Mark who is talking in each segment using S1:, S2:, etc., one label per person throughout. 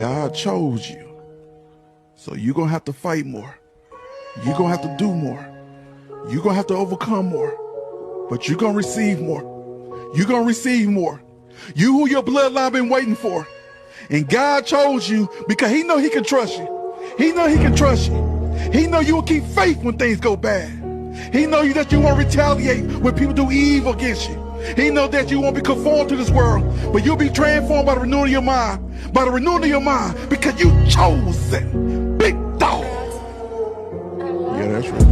S1: God chose you. So you're going to have to fight more. You're going to have to do more. You're going to have to overcome more. But you're going to receive more. You're going to receive more. You who your bloodline been waiting for. And God chose you because he know he can trust you. He know he can trust you. He know you will keep faith when things go bad. He know you that you won't retaliate when people do evil against you. He know that you won't be conformed to this world, but you'll be transformed by the renewing of your mind. By the renewing of your mind, because you chosen. Big dog. Yeah, that's right.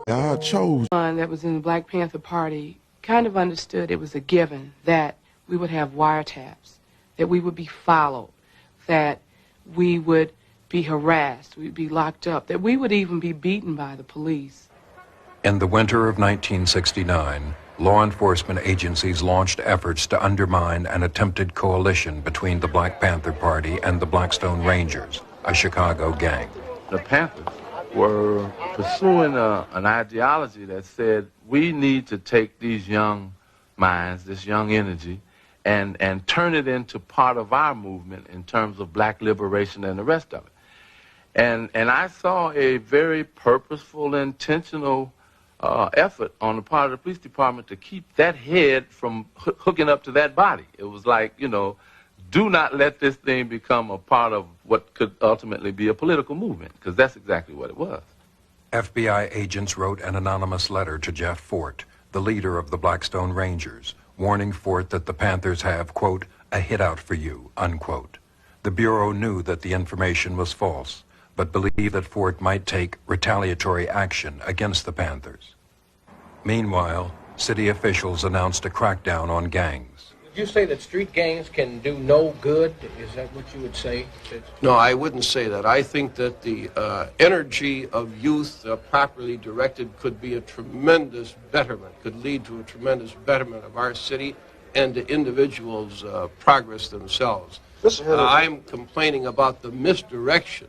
S1: God chose.
S2: That was in the Black Panther Party kind of understood it was a given that we would have wiretaps, that we would be followed, that we would be harassed, we'd be locked up, that we would even be beaten by the police.
S3: In the winter of 1969, law enforcement agencies launched efforts to undermine an attempted coalition between the Black Panther Party and the Blackstone Rangers, a Chicago gang.
S4: The Panthers were pursuing an ideology that said we need to take these young minds, this young energy, and turn it into part of our movement in terms of black liberation and the rest of it. And I saw a very purposeful, intentional effort on the part of the police department to keep that head from hooking up to that body. It was like, you know, do not let this thing become a part of what could ultimately be a political movement, because that's exactly what it was.
S3: FBI agents wrote an anonymous letter to Jeff Fort, the leader of the Blackstone Rangers, warning Fort that the Panthers have, quote, a hit out for you, unquote. The Bureau knew that the information was false, but believed that Fort might take retaliatory action against the Panthers. Meanwhile, city officials announced a crackdown on gangs.
S5: Would you say that street gangs can do no good? Is that what you would say?
S6: No, I wouldn't say that. I think that the energy of youth properly directed could be a tremendous betterment, could lead to a tremendous betterment of our city and the individuals' progress themselves. I'm complaining about the misdirection.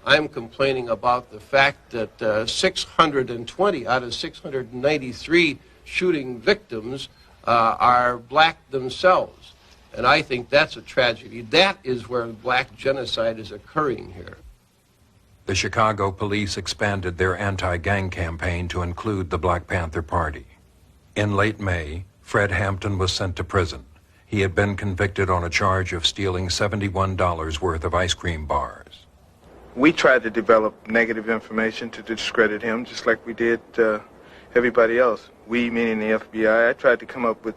S6: I'm complaining about the fact that 620 out of 693 shooting victims are black themselves. And I think that's a tragedy. That is where black genocide is occurring here.
S3: The Chicago police expanded their anti-gang campaign to include the Black Panther Party. In late May, Fred Hampton was sent to prison. He had been convicted on a charge of stealing $71 worth of ice cream bars.
S7: We tried to develop negative information to discredit him, just like we did everybody else. We, meaning the FBI, I tried to come up with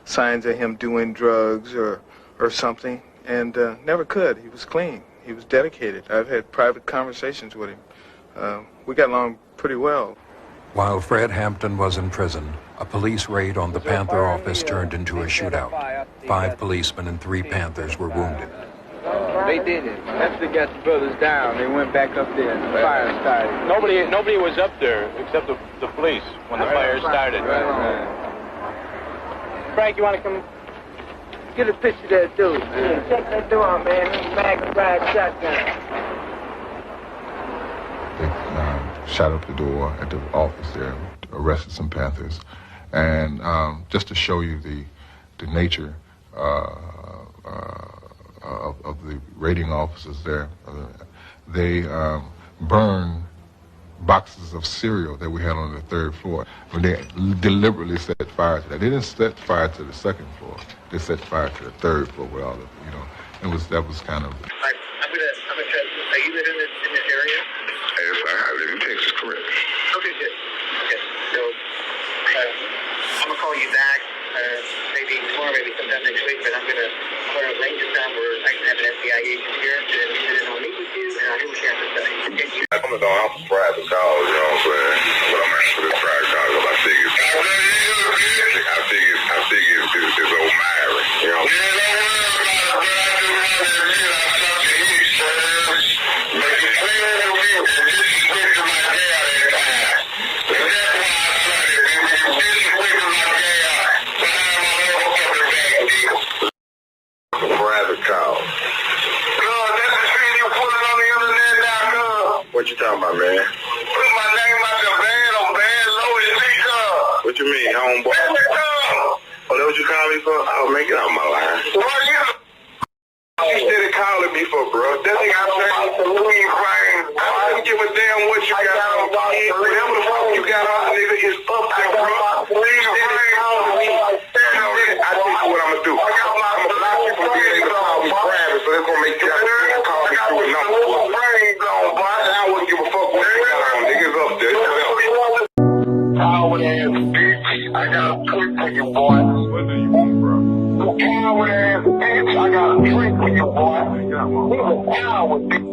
S7: signs of him doing drugs or something, and never could. He was clean. He was dedicated. I've had private conversations with him. We got along pretty well.
S3: While Fred Hampton was in prison, a police raid on the Panther office turned into a shootout. 5 policemen and 3 Panthers were wounded.
S8: They did it. After they got the brothers down, they went back up there and the fire started.
S9: Nobody was up there except the police when the fire started.
S8: Right. Frank, you want to come get a picture of that dude? Yeah, check that door, man. Magnified shotgun.
S10: They shot up the door at the office there, arrested some Panthers. And just to show you the nature of the raiding officers there, they burned boxes of cereal that we had on the 3rd floor. When they deliberately set fire to that. They didn't set fire to the 2nd floor. They set fire to the 3rd floor with all of, that was kind of...
S11: I'm gonna try. So you live in this area?
S12: Yes, I live in Texas, correct.
S11: Okay, good. Okay, so I'm gonna call you back maybe tomorrow, maybe sometime next week, but I'm gonna arrange a time where I can have an FBI agent here to sit in on meet with you, and I'll hear what you have to say.
S12: I'm surprised at calls, you know what I'm saying? But I'm answering this private call because I figure it's old Myron, you know?
S11: Private call.
S12: No, that's the shit you put it on the internet.com. What you talking about, man? Put my name out the band on band loaded nigga. What you mean, homeboy? Oh, that what you call me for? Oh, man, get out my line. What you steady calling me for, bro? That thing I'm saying, I don't give a damn what you got on. Whatever the fuck you got on, nigga, is up there, bro. You steady calling me. I tell you what I'm gonna do. I'm gonna block you from being able to call me private, so it's gonna make you call me through a number. I wouldn't give a fuck what you got on, nigga. It's up there. Coward ass bitch. I got a trick for you, boy. What do you want, bro? Coward ass bitch. I got a trick for you, boy. He's a coward bitch.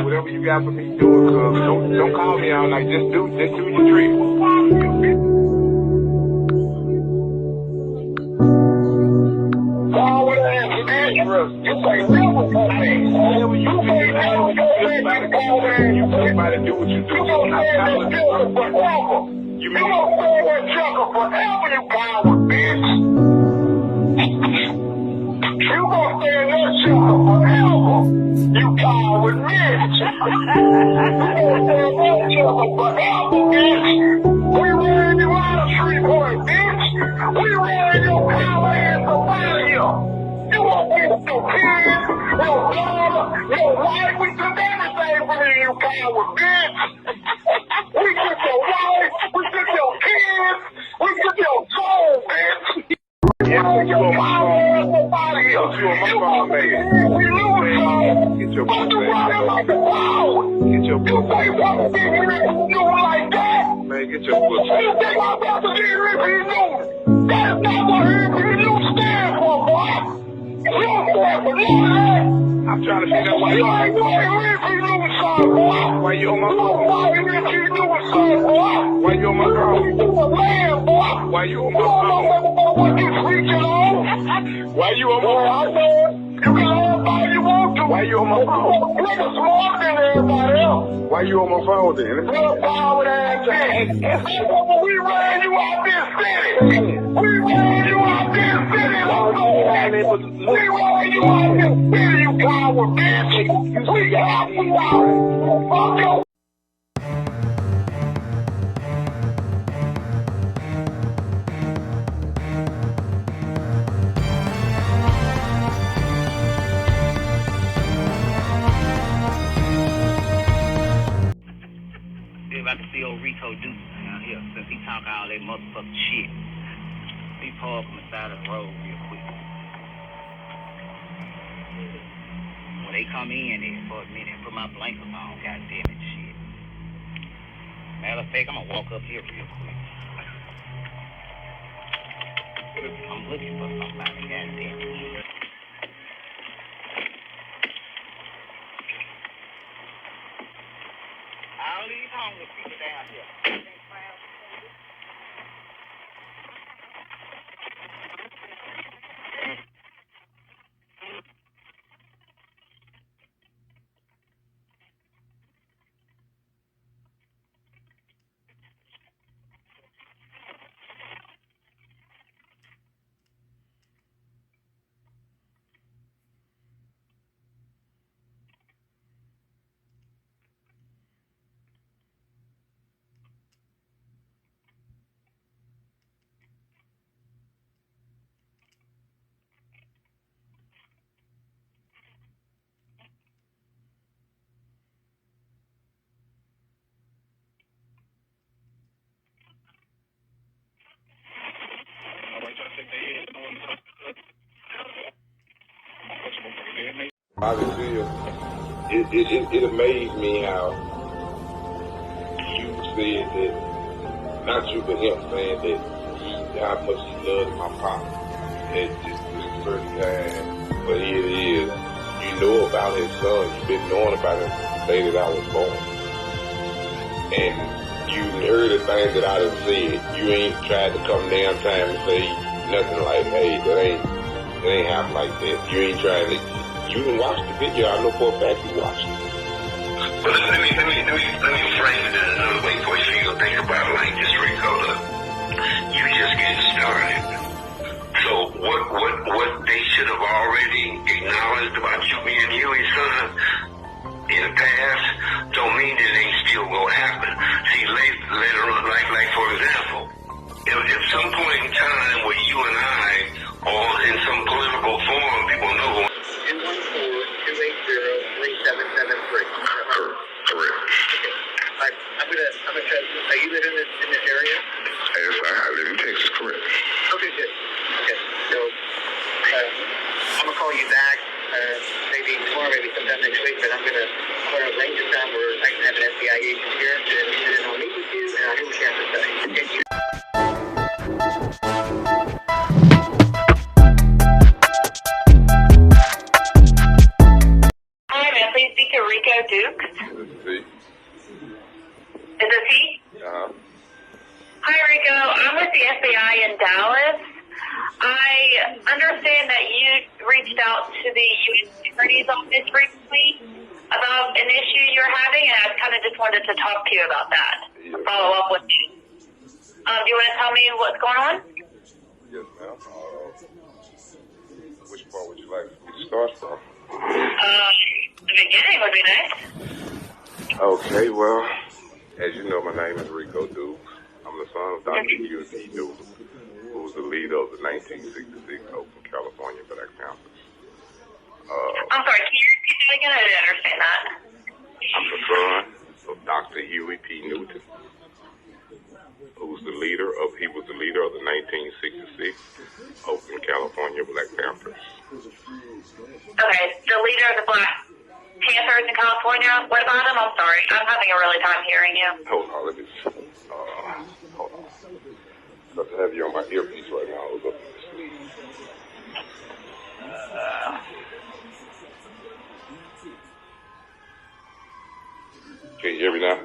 S12: Whatever you got for me, do it, cuz. Don't call me out like just do your trick. Coward ass bitch. You say never for me. You say never for me. You everybody do what you do. You gonna stay in that sugar forever. You gonna stay in that sugar forever, you coward bitch. You gonna stay in that sugar forever. You coward bitch. You gonna stay in that sugar forever, bitch. We ran you out of Shreveport, bitch. We ran your coward ass out of here. You won't get your kids, your daughter, your wife. We took everything from you, coward bitch. We took your wife, we took your kids, we took your soul, bitch. Yeah, your coward ass out of here. You won't get we lose some. Get your butt back. Like the cloud. Get your butt back. You think one thing you do like that? Man, get your butt back. You think I'm about to get Rippy New? That is not what Rippy New stands for, boy. You don't stand for nothing. I'm trying to figure out why you ain't Rippy New, son, boy. Why you on my phone? Why you Rippy New, son, boy? Why you on my phone? You a man, boy. Why you on my phone? What you preaching on? Why you on my phone? You can have all you want to. Why you on my phone? Nigga smarter than everybody else. Why you on my phone then? Real power ass thing. We ran you out this city. We ran you out this city. We ran you out this city, you coward bitch. We got you out. Fuck your.
S13: I can see old Rico Deuce down here since he talk all that motherfucking shit. He pull up on the side of the road real quick. When they come in there for a minute, put my blankets on, goddamn it, shit. Matter of fact, I'm gonna walk up here real quick. I'm looking for somebody, goddamn it. All these homeless people down here.
S12: Obviously, it amazed me how you said that, not you but him, saying that how much he loved my pop at just a certain time. But here it is, you know about his son, you've been knowing about him since the day that I was born. And you heard the things that I done said. You ain't tried to come down time and say nothing like, hey, it ain't happen like that. You ain't trying to. You can watch the video. I know for a fact you watched it.
S11: Well, let me frame it in another way for you so you can think about it like this, Rico. You
S14: FBI in Dallas. I understand that you reached out to the U.S. Attorney's Office recently about an issue you're having, and I kind of just wanted to talk to you about that. Follow up with you. Do you want to tell me what's going on?
S15: Yes, ma'am. Which part would you like me to start from?
S14: The beginning would be nice.
S15: Okay, well, as you know, my name is Rico Dukes. I'm the son of Dr. Hugh P. Dukes, who was the leader of the 1966 Oakland, California Black Panthers.
S14: I'm sorry, can you repeat that again? I didn't understand that.
S15: I'm the son of Dr. Huey P. Newton, he was the leader of the 1966 Oakland, California Black Panthers.
S14: Okay, the leader of the Black Panthers in California. What about him? I'm sorry. I'm having a really time hearing you.
S15: Hold on, let me hold on. Got to have you on my earpiece right now. I was up in the sleep. Can you hear me now?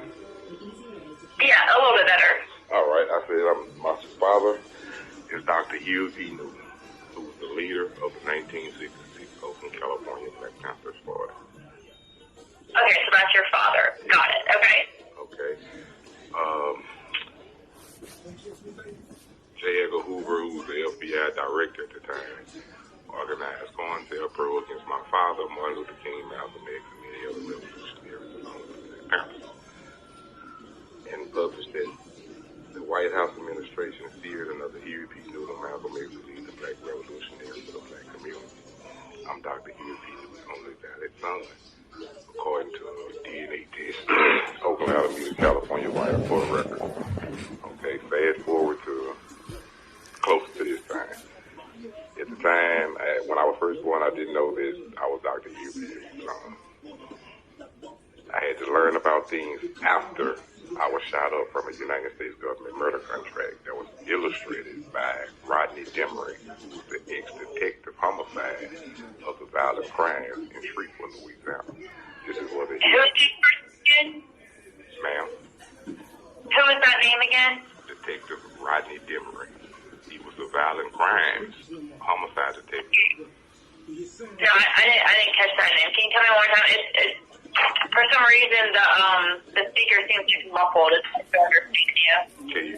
S14: Yeah, a little bit better.
S15: All right. I said my father is Dr. Hugh P. Newton, who was the leader of the 1966 Oakland, California Black Panthers Party.
S14: Okay, so that's your father. Got it. Okay.
S15: Okay. J. Edgar Hoover, who was the FBI director at the time, organized COINTELPRO against my father, Martin Luther King, Malcolm X, and many other revolutionaries along with the Panthers, and published that the White House administration feared another Huey P. Newton, Malcolm X, to lead the black revolutionary for the black community. I'm Dr. Huey P. Newton's only valid son, according to a DNA test, Oakland, Alameda, California, White Court record. Okay, fast forward to close to this time. At the time, when I was first born, I didn't know this. I was Dr. Huey P. Newton's son. I had to learn about things after I was shot up from a United States government murder contract that was illustrated by Rodney Demery, who was the ex-detective homicide of the violent crimes in Shreveport, Louisiana. This is what it is.
S14: Who is this person again?
S15: Ma'am?
S14: Who is that name again?
S15: Detective Rodney Demery. He was the violent crimes homicide detective.
S14: No, I didn't catch that name. Can you tell me one more time? For some reason, the speaker seems to be muffled. It's hard to understand you.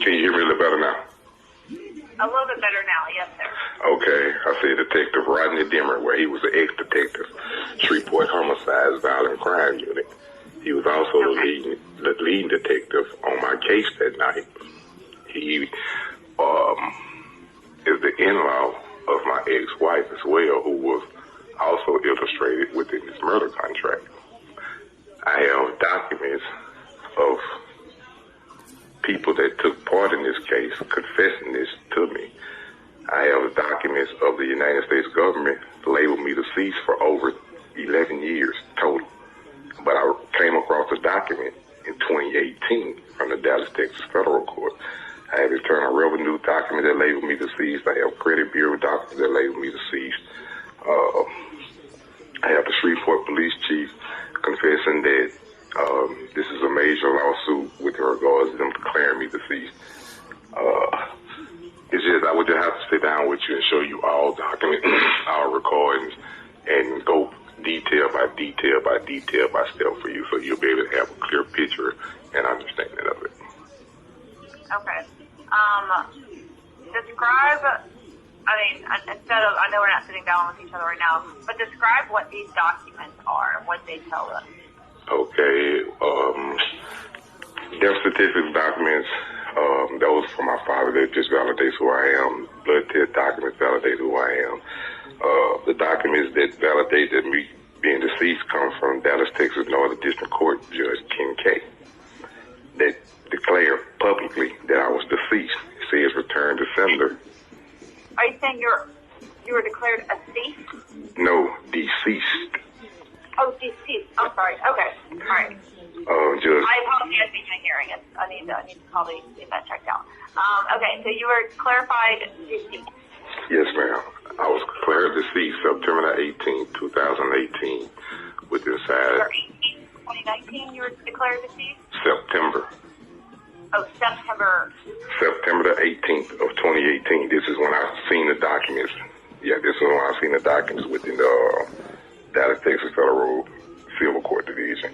S15: Can you hear me a little better now?
S14: A little bit better now, yes, sir.
S15: Okay, I said Detective Rodney Demery, where he was an ex-detective, Shreveport Homicides Violent Crime Unit. He was also the leading detective on my case that night. He is the in-law of my ex-wife as well, who was also illustrated within this murder contract. I have documents of people that took part in this case confessing this to me. I have documents of the United States government labeled me deceased for over 11 years total. But I came across a document in 2018 from the Dallas, Texas Federal Court. I have Internal Revenue document that labeled me deceased. I have Credit Bureau documents that labeled me deceased. I have the Shreveport Police Chief confessing that this is a major lawsuit with regards to them declaring me deceased. It's just, I would just have to sit down with you and show you all documents, all recordings, and go detail by detail by detail by step for you, so you'll be able to have a clear picture and understanding of it.
S14: Okay. Describe, instead of, I know we're not sitting down with each other right now, but describe what these documents are and what they tell us.
S15: Okay. Death certificate documents, those for my father, that just validates who I am. Blood test documents validate who I am. The documents that validate that me being deceased come from Dallas, Texas Northern District Court Judge Ken K. That declared publicly that I was deceased. It says return to sender.
S14: Are you saying you were declared a thief?
S15: No, deceased.
S14: Oh, deceased. I'm sorry. Okay. All right.
S15: Judge.
S14: I apologize for my hearing. I need to probably get that checked out. Okay, so you were clarified deceased.
S15: Yes, ma'am. I was declared deceased September 18, 2018, with inside.
S14: 2019, you were declared deceased?
S15: September.
S14: September.
S15: September the 18th of 2018. This is when I seen the documents. Yeah, this is when I seen the documents within the Dallas, Texas Federal Civil Court Division.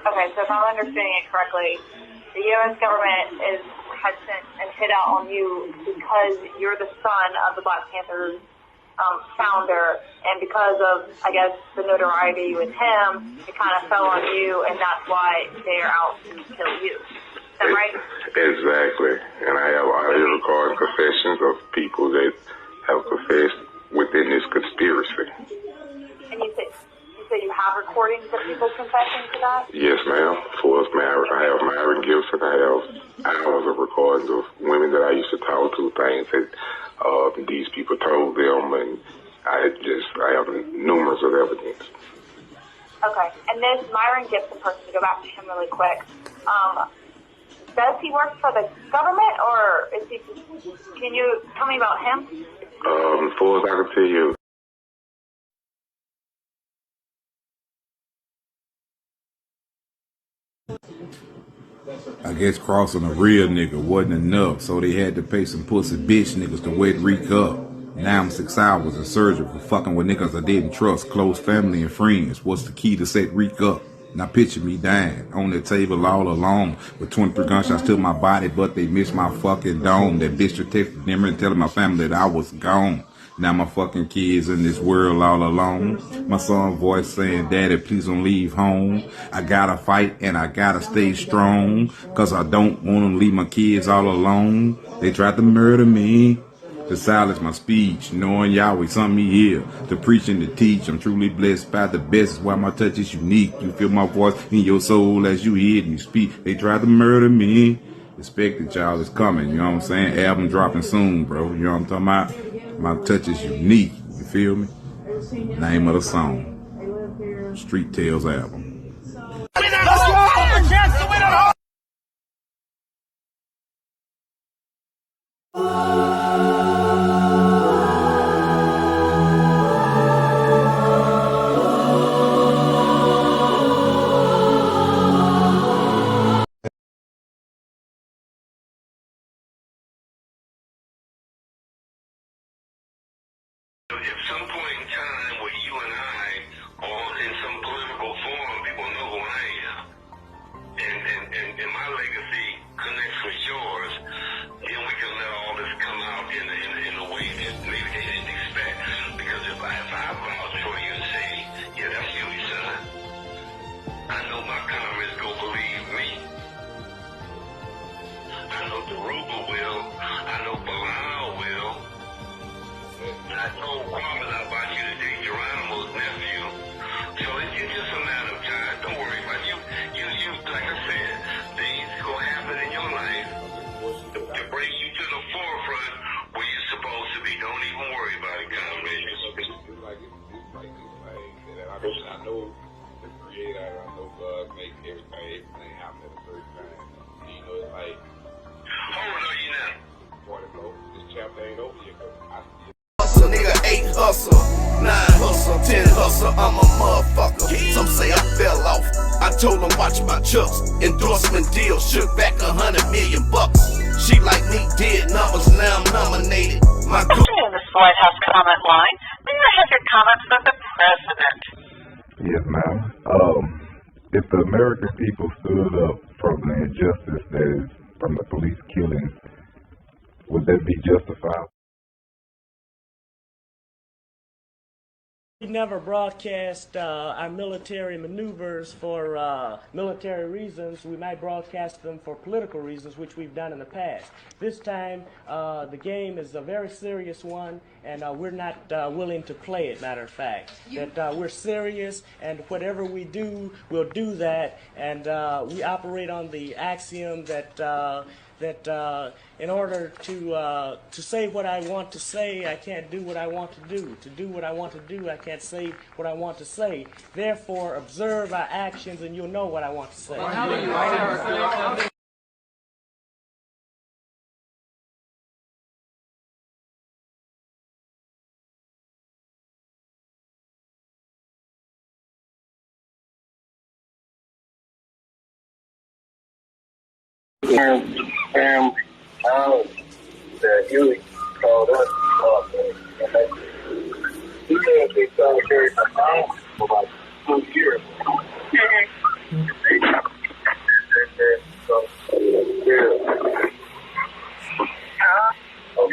S14: Okay, so if I'm understanding it correctly, the U.S. government has sent an hit out on you because you're the son of the Black Panthers founder, and because of, I guess, the notoriety with him, it kind of fell on you, and that's why they're out to kill you. Is that right?
S15: Exactly. And I have audio recorded confessions of people that have confessed within this conspiracy.
S14: And you said you have recordings of people confessing to that?
S15: Yes, ma'am. For us, I have married gifts, and I have hours of recordings of women that I used to talk to, things that these people told them, and I have numerous of evidence.
S14: Okay. And this Myron Gibson person, to go back to him really quick, does he work for the government, or is he? Can you tell me about him?
S15: As far as I can tell you.
S16: I guess crossing a real nigga wasn't enough, so they had to pay some pussy bitch niggas to wet Reek up. Now I'm 6 hours in surgery for fucking with niggas I didn't trust, close family and friends. What's the key to set Reek up? Now picture me dying on the table all alone with 23 gunshots to my body, but they missed my fucking dome. That bitch texted them and telling my family that I was gone. Now my fucking kids in this world all alone. My son voice saying, Daddy, please don't leave home. I gotta fight and I gotta stay strong, cause I don't want to leave my kids all alone. They tried to murder me, to silence my speech, knowing Yahweh sent me here to preach and to teach. I'm truly blessed by the best, is why my touch is unique. You feel my voice in your soul as you hear and you speak. They tried to murder me. Expected y'all is coming, you know what I'm saying? Album dropping soon, bro. You know what I'm talking about? My touch is unique. You feel me? Name of the song. Street Tales album.
S12: Let's go! Chance to win at home!
S15: At some point in time where you and I are in some political forum, people know who I am. And my legacy connects with yours, then we can let all this come out in a way that maybe they didn't expect. Because if I vouch for you and say, yeah, that's you, son, I know my comments go believe me. I know Deruba will. I know Bilal will. I told Kwame about you today, Geronimo's nephew. So it's just a matter of time. Don't worry about it. You, like I said, things gonna happen in your life to bring you to the forefront where you're supposed to be. Don't even worry about it, comrade.
S10: I know the Creator, I know God make everything happen at a certain time. You know, it's like,
S15: hold on, you now.
S10: This chapter ain't over yet, but I see it.
S17: Hustle, nigga, 8 hustle, 9 hustle, 10 hustle, I'm a motherfucker. Some say I fell off. I told them watch my chucks. Endorsement deal shook back $100 million. She like me, did numbers, now I'm nominated. My
S18: in this White House comment line, may I have your comments with the president?
S16: Yes, ma'am. If the American people stood up from the injustice that is from the police killings, would that be justified?
S19: We never broadcast our military maneuvers for military reasons. We might broadcast them for political reasons, which we've done in the past. This time, the game is a very serious one, and we're not willing to play it, matter of fact. That we're serious, and whatever we do, we'll do that, and we operate on the axiom that in order to say what I want to say, I can't do what I want to do. To do what I want to do, I can't say what I want to say. Therefore, observe our actions and you'll know what I want to say.
S12: Huey called us and he said they started carrying my mom for about 2 years.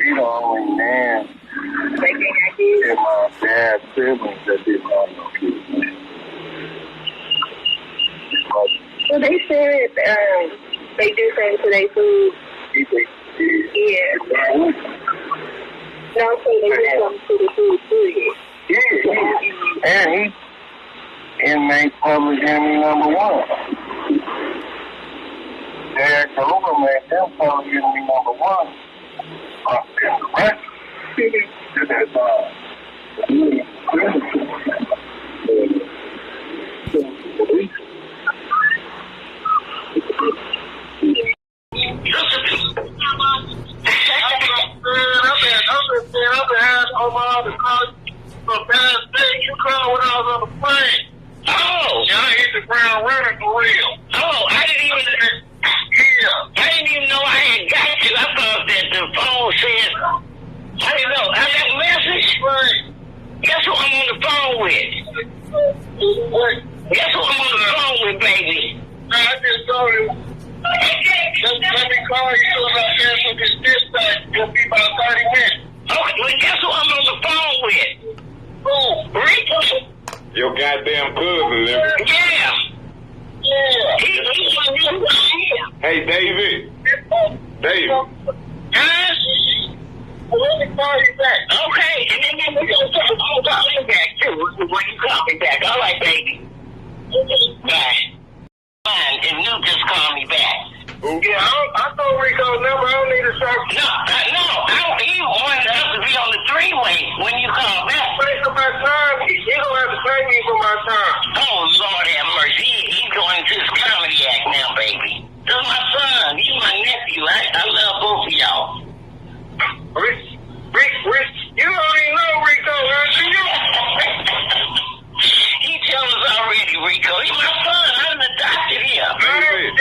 S12: he the only man in my dad's siblings that didn't have no kids, man.
S14: Well, they said they do things to their food. Yeah. No, so they do something to the food too.
S12: Yeah. And he inmate public enemy number 1. Derek Over made them public enemy number 1.
S8: Oh, I hit the ground running for real. Oh, I didn't even know I had got you. I thought that the phone said, I didn't know. I got a message. Right. Guess who I'm on the phone with? What? Guess who I'm on the phone with, baby? I just told you. Let me call you so I answer this dispatch. It'll be about 30 minutes. Okay, well, guess who I'm on the phone with? Who? Rico.
S15: Your goddamn cousin, nigga.
S8: Yeah. Yeah.
S15: Hey, David. David.
S8: Huh? Let me call you back. Okay, and then we're going to call you back, too, when you call me back. All right, baby. Bye. Fine, and you just call me back. Yeah, I know Rico's number. I don't need to start. No, he wanted us to be on the three-way when you call back. Pay for my time. He's going to have to pay me for my time. Oh, Lord have mercy. He's going to this comedy act now, baby. This is my son. He's my nephew. I love both of y'all. Rick, you don't even know Rico, huh? He tells us already, Rico. He's my son. I'm adopted him.
S15: David,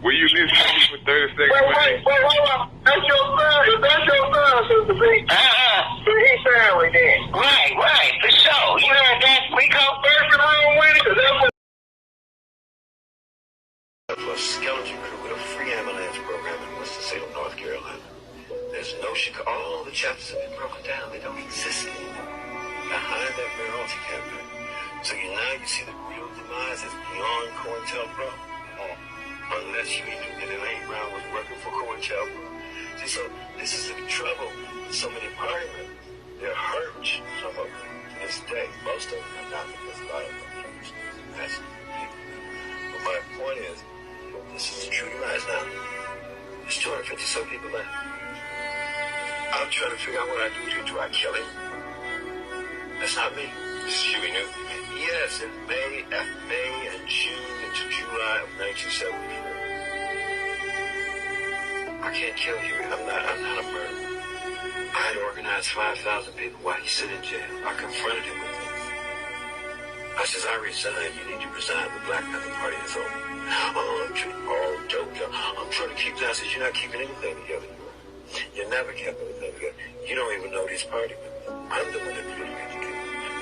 S15: will you listen to me for 30 seconds?
S12: Wait. That's your son. Sister B. He's family then.
S8: Right, for sure. You heard that, Rico? First and home with it, 'cause that's what...
S20: A skeleton crew with a free ambulance program in Winston-Salem, North Carolina. There's no Chicago. All the chapters have been broken down. They don't exist anymore. Behind that variety campaign. So you see the real demise is beyond COINTELPRO. Unless you knew that Elaine Brown was working for COINTELPRO. See, so this is the trouble with so many party members. They're hurt, some of them, to this day. Most of them are not, because a lot of them are that's people. But my point is, this is the true demise now. There's 250 some people left. I'm trying to figure out what I do to. Do I kill him? That's not me. This is Huey Newton. Yes, in May and June into July of 1974. I can't kill Huey. I'm not a murderer. I had organized 5,000 people while he sit in jail. I confronted him with this. I says, I resign. You need to resign. The Black Panther Party is over. I'm trying to keep that. I says, you're not keeping anything together. You never kept anything together. You don't even know these party members. I'm the one that put them together.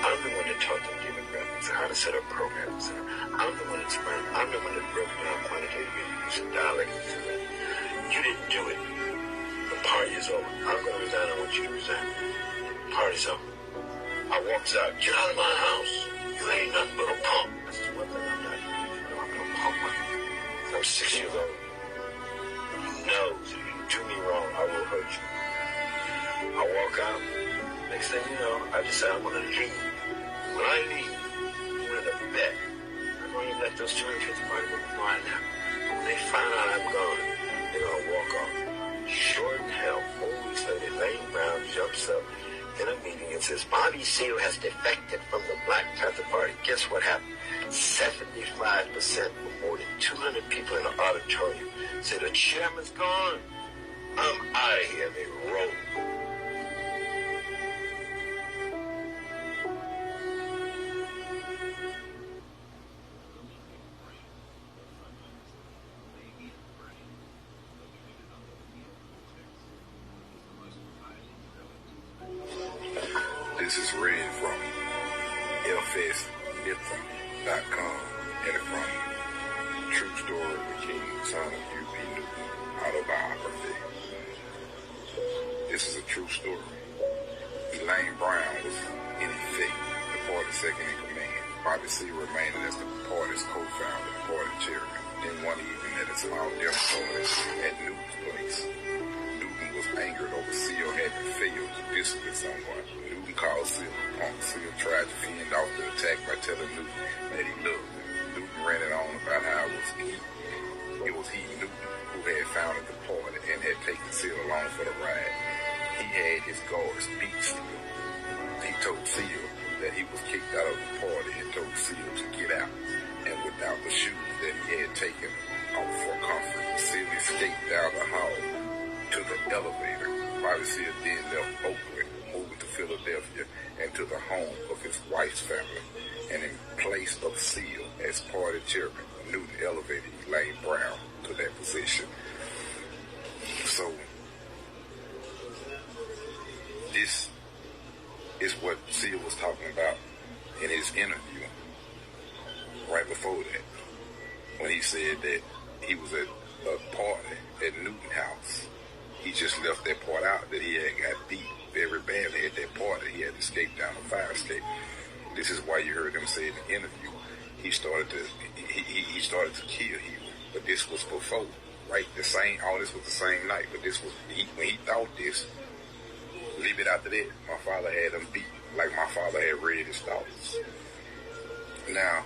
S20: I'm the one that taught them demographics and how to set up programs. I'm the one that spurned. I'm the one that broke down quantitative use and dialects. You didn't do it. The party is over. I'm going to resign. I want you to resign. The party's over. I walks out. Get out of my house. You ain't nothing but a punk. This is one thing I'm not. I'm no punk. I'm 6 years old. You know, if you do me wrong, I will hurt you. I walk out. Next thing you know, I decide I'm going to leave. When I leave, I'm going to bet. I'm going to let those 250 party members know I left. But when they find out I'm gone, they're going to walk off. Short in hell, 4 weeks later, Elaine Brown jumps up in a meeting and says, Bobby Seale has defected from the Black Panther Party. Guess what happened? 75% of more than 200 people in the auditorium said, the chairman's gone. I'm out of here. They roll.
S21: This is Red from FSNither.com and from
S15: true story of the King, son of U.P. Newton, autobiography. This is a true story. Elaine Brown was in effect the party's second in command. Bobby Seale remained as the party's co-founder and party chairman. Then one evening at a small dinner party at Newton's place, Newton was angered over Seale having failed to discipline someone. Newton called Seale a punk. Seale tried to fend off the attack by telling Newton that he loved him. Newton ran it on about how it was he, Newton, who had founded the party and had taken Seale along for the ride. He had his guards beat Seale. He told Seale that he was kicked out of the party and told Seale to get out. And without the shoes that he had taken off for comfort, Seale escaped down the hall to the elevator. Bobby Seale then left Oakland, moving to Philadelphia and to the home of his wife's family. And in place of Seale as party chairman, Newton elevated Elaine Brown to that position. So, this is what Seale was talking about in his interview right before that, when he said that he was at a party at Newton House. He just left that part out, that he had got beat very badly at that party. He had escaped down the fire escape. This is why you heard him say in the interview, he started to kill Hugh. But this was before, right? All this was the same night. But this was, when he thought this, leave it after that, my father had him beat, like my father had read his thoughts. Now,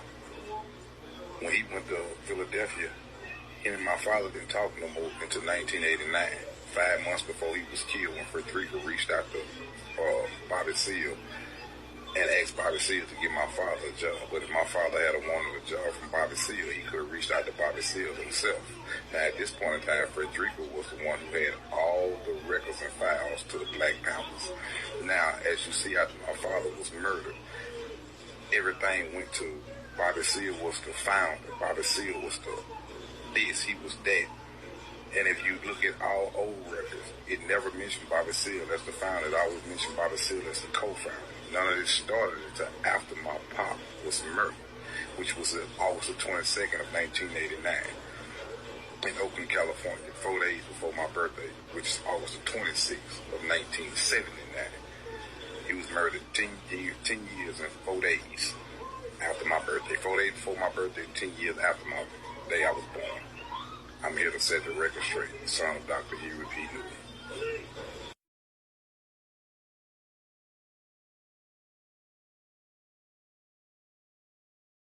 S15: when he went to Philadelphia, him and my father didn't talk no more until 1989, 5 months before he was killed, when Frederica reached out to Bobby Seale and asked Bobby Seale to give my father a job. But if my father had wanted a job from Bobby Seale, he could have reached out to Bobby Seale himself. Now, at this point in time, Frederica was the one who had all the records and files to the Black Panthers. Now, as you see, after my father was murdered, everything went to Bobby Seale was the founder. Bobby Seale was the this, he was that. And if you look at all old records, it never mentioned Bobby Seale as the founder. It always mentioned Bobby Seale as the co-founder. None of this started until after my pop was murdered, which was August the 22nd of 1989 in Oakland, California, 4 days before my birthday, which is August the 26th of 1979. He was murdered 10 years and 4 days after my birthday. 4 days before my birthday, 10 years after my day I was born. I'm here to set the record straight, the son of Dr. Huey P. Newton.